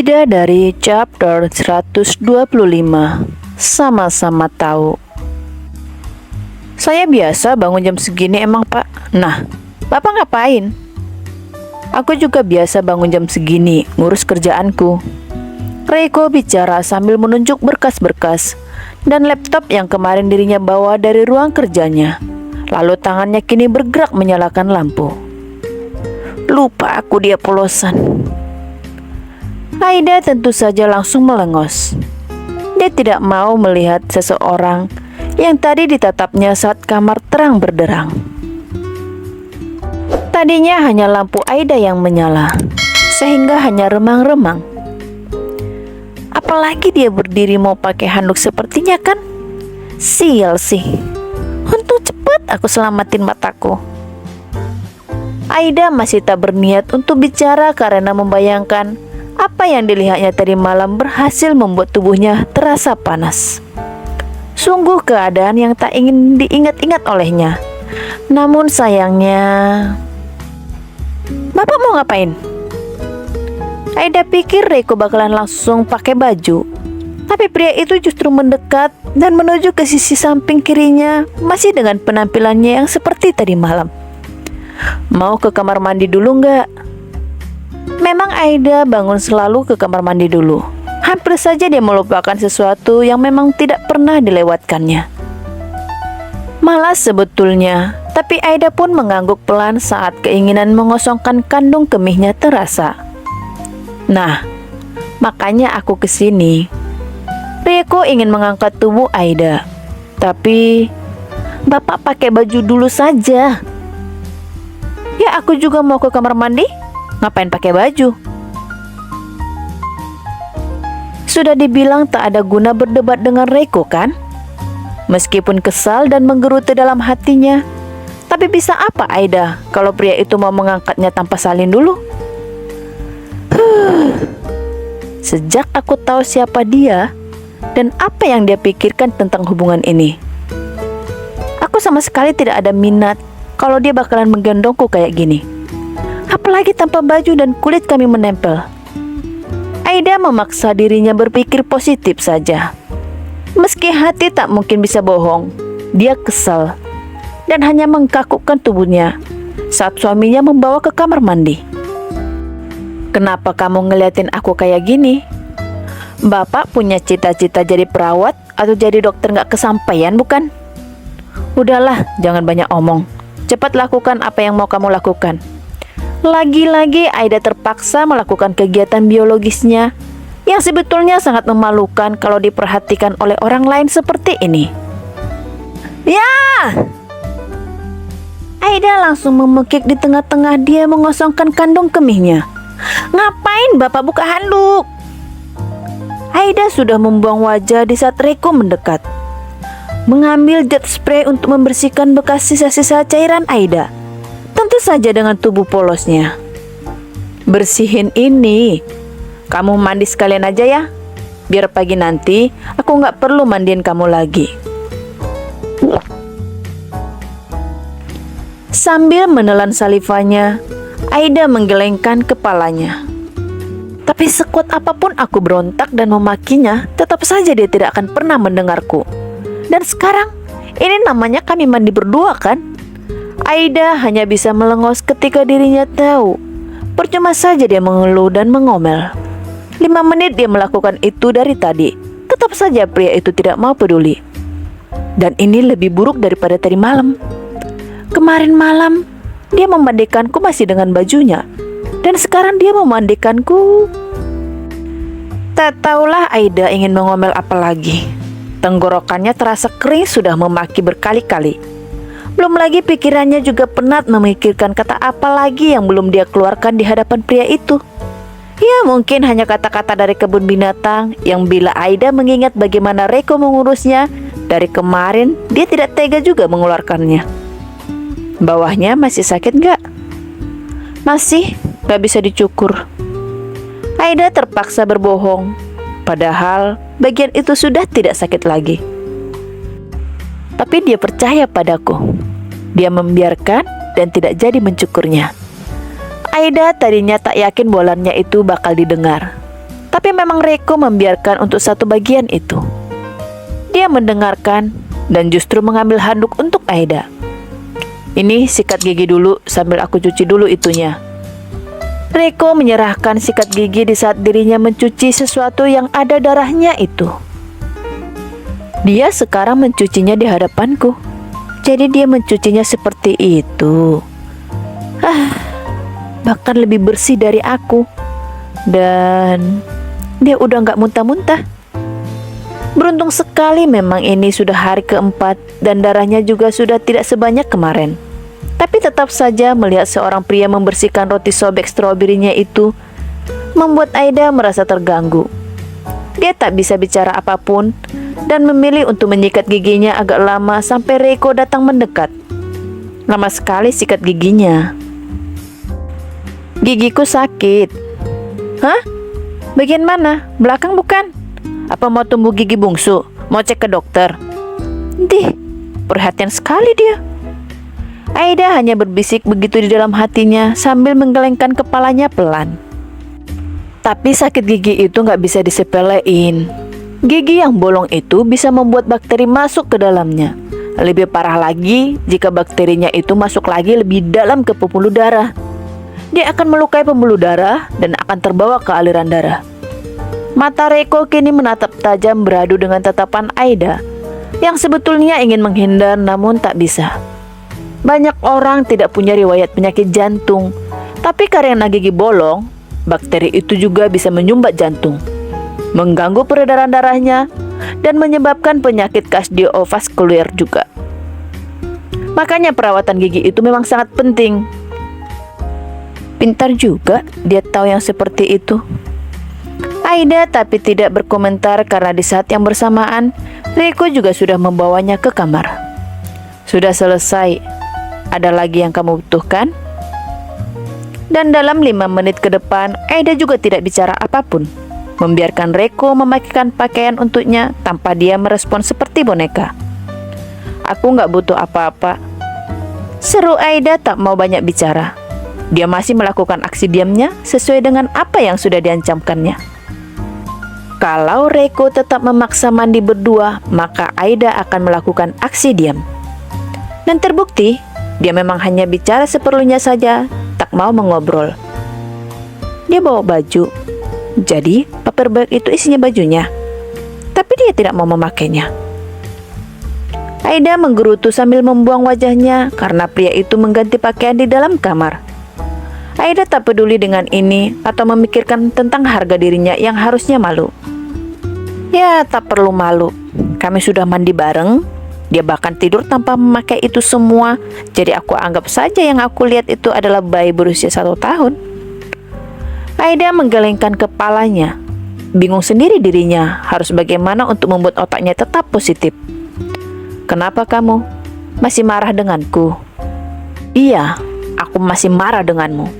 Bidadari chapter 125. Sama-sama tahu. Saya biasa bangun jam segini emang, Pak. Nah, Bapak ngapain? Aku juga biasa bangun jam segini, ngurus kerjaanku. Reiko bicara sambil menunjuk berkas-berkas dan laptop yang kemarin dirinya bawa dari ruang kerjanya. Lalu tangannya kini bergerak menyalakan lampu. Lupa aku dia polosan. Aida tentu saja langsung melengos. Dia tidak mau melihat seseorang yang tadi ditatapnya saat kamar terang berderang. Tadinya hanya lampu Aida yang menyala, sehingga hanya remang-remang. Apalagi dia berdiri mau pakai handuk sepertinya kan? Sial sih. Untung cepat aku selamatin mataku. Aida masih tak berniat untuk bicara karena membayangkan apa yang dilihatnya tadi malam berhasil membuat tubuhnya terasa panas. Sungguh keadaan yang tak ingin diingat-ingat olehnya. Namun sayangnya... Bapak mau ngapain? Aida pikir Reiko bakalan langsung pakai baju. Tapi pria itu justru mendekat dan menuju ke sisi samping kirinya, masih dengan penampilannya yang seperti tadi malam. Mau ke kamar mandi dulu nggak? Memang Aida bangun selalu ke kamar mandi dulu. Hampir saja dia melupakan sesuatu yang memang tidak pernah dilewatkannya. Malas sebetulnya, tapi Aida pun mengangguk pelan saat keinginan mengosongkan kandung kemihnya terasa. Nah, makanya aku kesini. Reiko ingin mengangkat tubuh Aida, tapi Bapak pakai baju dulu saja. Ya, aku juga mau ke kamar mandi. Ngapain pakai baju? Sudah dibilang tak ada guna berdebat dengan Reiko kan? Meskipun kesal dan menggerutu dalam hatinya, tapi bisa apa Aida kalau pria itu mau mengangkatnya tanpa salin dulu? Sejak aku tahu siapa dia dan apa yang dia pikirkan tentang hubungan ini, aku sama sekali tidak ada minat kalau dia bakalan menggendongku kayak gini. Apalagi tanpa baju dan kulit kami menempel. Aida memaksa dirinya berpikir positif saja. Meski hati tak mungkin bisa bohong, dia kesal dan hanya mengkakukkan tubuhnya saat suaminya membawa ke kamar mandi. Kenapa kamu ngeliatin aku kayak gini? Bapak punya cita-cita jadi perawat atau jadi dokter gak kesampaian bukan? Udahlah, jangan banyak omong. Cepat lakukan apa yang mau kamu lakukan. Lagi-lagi Aida terpaksa melakukan kegiatan biologisnya yang sebetulnya sangat memalukan kalau diperhatikan oleh orang lain seperti ini. Ya! Aida langsung memekik di tengah-tengah dia mengosongkan kandung kemihnya. Ngapain Bapak buka handuk? Aida sudah membuang wajah di saat Reiko mendekat, mengambil jet spray untuk membersihkan bekas sisa-sisa cairan Aida. Tentu saja dengan tubuh polosnya. Bersihin ini. Kamu mandi sekalian aja ya. Biar pagi nanti aku gak perlu mandiin kamu lagi. Sambil menelan salivanya, Aida menggelengkan kepalanya. Tapi sekuat apapun aku berontak dan memakinya, tetap saja dia tidak akan pernah mendengarku. Dan sekarang, ini namanya kami mandi berdua kan? Aida hanya bisa melengos ketika dirinya tahu percuma saja dia mengeluh dan mengomel. 5 menit dia melakukan itu dari tadi. Tetap saja pria itu tidak mau peduli. Dan ini lebih buruk daripada tadi malam. Kemarin malam dia memandikanku masih dengan bajunya, dan sekarang dia memandikanku. Tak tahulah Aida ingin mengomel apa lagi. Tenggorokannya terasa kering sudah memaki berkali-kali. Belum lagi pikirannya juga penat memikirkan kata apa lagi yang belum dia keluarkan di hadapan pria itu. Ya mungkin hanya kata-kata dari kebun binatang yang bila Aida mengingat bagaimana Reiko mengurusnya dari kemarin, dia tidak tega juga mengeluarkannya. Bawahnya masih sakit gak? Masih, gak bisa dicukur. Aida terpaksa berbohong, padahal bagian itu sudah tidak sakit lagi. Tapi dia percaya padaku. Dia membiarkan dan tidak jadi mencukurnya. Aida tadinya tak yakin bolannya itu bakal didengar. Tapi memang Reiko membiarkan untuk satu bagian itu. Dia mendengarkan dan justru mengambil handuk untuk Aida. Ini sikat gigi dulu sambil aku cuci dulu itunya. Reiko menyerahkan sikat gigi di saat dirinya mencuci sesuatu yang ada darahnya itu. Dia sekarang mencucinya di hadapanku. Jadi dia mencucinya seperti itu. Bahkan lebih bersih dari aku. Dan dia udah gak muntah-muntah. Beruntung sekali memang ini sudah hari keempat dan darahnya juga sudah tidak sebanyak kemarin. Tapi tetap saja melihat seorang pria membersihkan roti sobek stroberinya itu membuat Aida merasa terganggu. Dia tak bisa bicara apapun dan memilih untuk menyikat giginya agak lama sampai Reiko datang mendekat. Lama sekali sikat giginya. Gigiku sakit. Hah? Bagian mana? Belakang bukan? Apa mau tumbuh gigi bungsu? Mau cek ke dokter? Dih, perhatian sekali dia. Aida hanya berbisik begitu di dalam hatinya sambil menggelengkan kepalanya pelan. Tapi sakit gigi itu gak bisa disepelein. Gigi yang bolong itu bisa membuat bakteri masuk ke dalamnya. Lebih parah lagi jika bakterinya itu masuk lagi lebih dalam ke pembuluh darah. Dia akan melukai pembuluh darah dan akan terbawa ke aliran darah. Mata Reiko kini menatap tajam beradu dengan tatapan Aida yang sebetulnya ingin menghindar namun tak bisa. Banyak orang tidak punya riwayat penyakit jantung, tapi karena gigi bolong, bakteri itu juga bisa menyumbat jantung, mengganggu peredaran darahnya, dan menyebabkan penyakit kardiovaskuler juga. Makanya perawatan gigi itu memang sangat penting. Pintar juga dia tahu yang seperti itu. Aida tapi tidak berkomentar karena di saat yang bersamaan, Reiko juga sudah membawanya ke kamar. Sudah selesai. Ada lagi yang kamu butuhkan? Dan dalam 5 menit ke depan, Aida juga tidak bicara apapun, membiarkan Reiko memakaikan pakaian untuknya tanpa dia merespon seperti boneka. Aku nggak butuh apa-apa. Seru Aida tak mau banyak bicara. Dia masih melakukan aksi diamnya sesuai dengan apa yang sudah diancamkannya. Kalau Reiko tetap memaksa mandi berdua, maka Aida akan melakukan aksi diam. Dan terbukti, dia memang hanya bicara seperlunya saja, tak mau mengobrol. Dia bawa baju, jadi paper bag itu isinya bajunya. Tapi dia tidak mau memakainya. Aida menggerutu sambil membuang wajahnya karena pria itu mengganti pakaian di dalam kamar. Aida tak peduli dengan ini atau memikirkan tentang harga dirinya yang harusnya malu. Ya, tak perlu malu. Kami sudah mandi bareng. Dia bahkan tidur tanpa memakai itu semua. Jadi aku anggap saja yang aku lihat itu adalah bayi berusia 1 tahun. Aida menggelengkan kepalanya. Bingung sendiri dirinya harus bagaimana untuk membuat otaknya tetap positif. Kenapa kamu masih marah denganku? Iya, aku masih marah denganmu.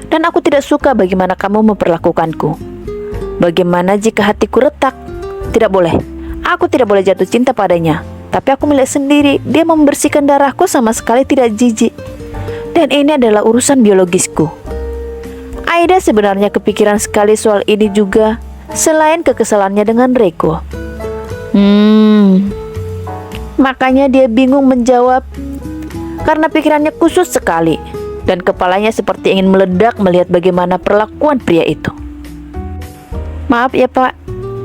Dan aku tidak suka bagaimana kamu memperlakukanku. Bagaimana jika hatiku retak? Tidak boleh. Aku tidak boleh jatuh cinta padanya. Tapi aku melihat sendiri, dia membersihkan darahku sama sekali tidak jijik. Dan ini adalah urusan biologisku. Aida sebenarnya kepikiran sekali soal ini juga, selain kekesalannya dengan Reiko. Makanya dia bingung menjawab, karena pikirannya khusus sekali, dan kepalanya seperti ingin meledak melihat bagaimana perlakuan pria itu. Maaf ya Pak,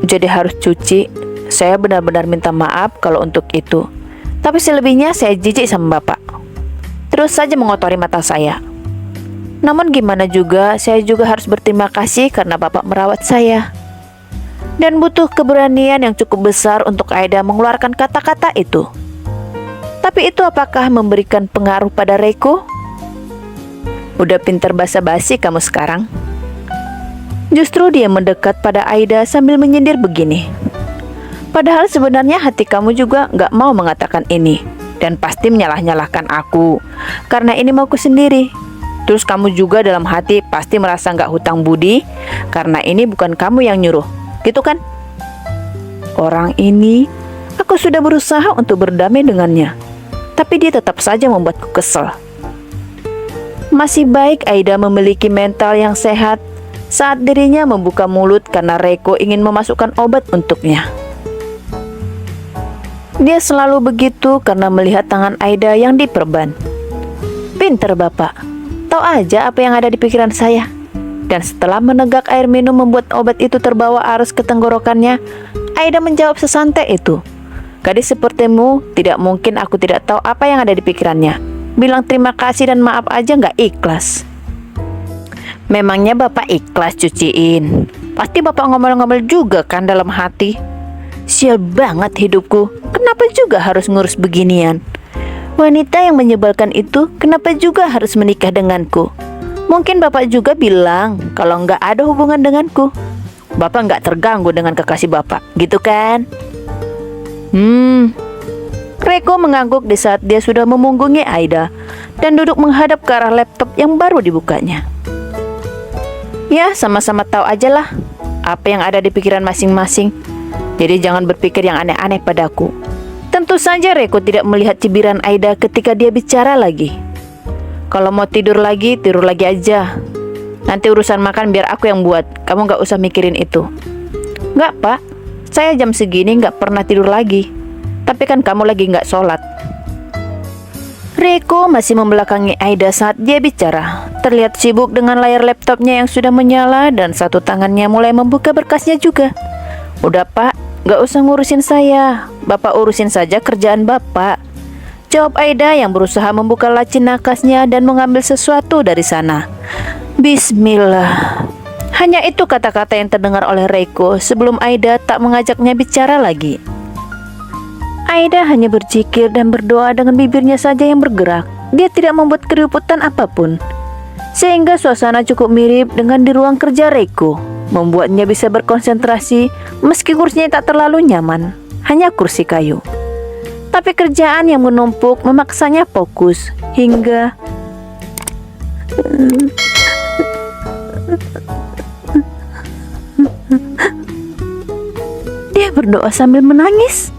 jadi harus cuci. Saya benar-benar minta maaf kalau untuk itu. Tapi selebihnya saya jijik sama Bapak. Terus saja mengotori mata saya. Namun gimana juga, saya juga harus berterima kasih karena Bapak merawat saya. Dan butuh keberanian yang cukup besar untuk Aida mengeluarkan kata-kata itu. Tapi itu apakah memberikan pengaruh pada Reiko? Udah pintar basa-basi kamu sekarang. Justru dia mendekat pada Aida sambil menyindir begini. Padahal sebenarnya hati kamu juga gak mau mengatakan ini. Dan pasti menyalah-nyalahkan aku. Karena ini mauku sendiri. Terus kamu juga dalam hati pasti merasa gak hutang budi. Karena ini bukan kamu yang nyuruh. Gitu kan? Orang ini, aku sudah berusaha untuk berdamai dengannya. Tapi dia tetap saja membuatku kesel. Masih baik Aida memiliki mental yang sehat. saat dirinya membuka mulut karena Reiko ingin memasukkan obat untuknya. Dia selalu begitu karena melihat tangan Aida yang diperban. Pinter Bapak, tahu aja apa yang ada di pikiran saya. Dan setelah menegak air minum membuat obat itu terbawa arus ke tenggorokannya, Aida menjawab sesantai itu. Gadis sepertimu, tidak mungkin aku tidak tahu apa yang ada di pikirannya. Bilang terima kasih dan maaf aja nggak ikhlas. Memangnya Bapak ikhlas cuciin? Pasti Bapak ngomel-ngomel juga kan dalam hati. Sial banget hidupku, kenapa juga harus ngurus beginian? Wanita yang menyebalkan itu kenapa juga harus menikah denganku? Mungkin Bapak juga bilang kalau nggak ada hubungan denganku, Bapak nggak terganggu dengan kekasih Bapak, gitu kan? Reiko mengangguk di saat dia sudah memunggungi Aida dan duduk menghadap ke arah laptop yang baru dibukanya. Ya, sama-sama tahu aja lah apa yang ada di pikiran masing-masing. Jadi jangan berpikir yang aneh-aneh padaku. Tentu saja Reiko tidak melihat cibiran Aida ketika dia bicara lagi. Kalau mau tidur lagi aja. Nanti urusan makan biar aku yang buat. Kamu gak usah mikirin itu. Nggak Pak, saya jam segini gak pernah tidur lagi. Tapi kan kamu lagi gak sholat. Reiko masih membelakangi Aida saat dia bicara. Terlihat sibuk dengan layar laptopnya yang sudah menyala dan satu tangannya mulai membuka berkasnya juga. Udah Pak, gak usah ngurusin saya. Bapak urusin saja kerjaan Bapak, jawab Aida yang berusaha membuka laci nakasnya dan mengambil sesuatu dari sana. Bismillah. Hanya itu kata-kata yang terdengar oleh Reiko sebelum Aida tak mengajaknya bicara lagi. Aida hanya berzikir dan berdoa dengan bibirnya saja yang bergerak. Dia tidak membuat keributan apapun, sehingga suasana cukup mirip dengan di ruang kerja Reiko, membuatnya bisa berkonsentrasi meski kursinya tak terlalu nyaman, hanya kursi kayu. Tapi kerjaan yang menumpuk memaksanya fokus hingga dia berdoa sambil menangis.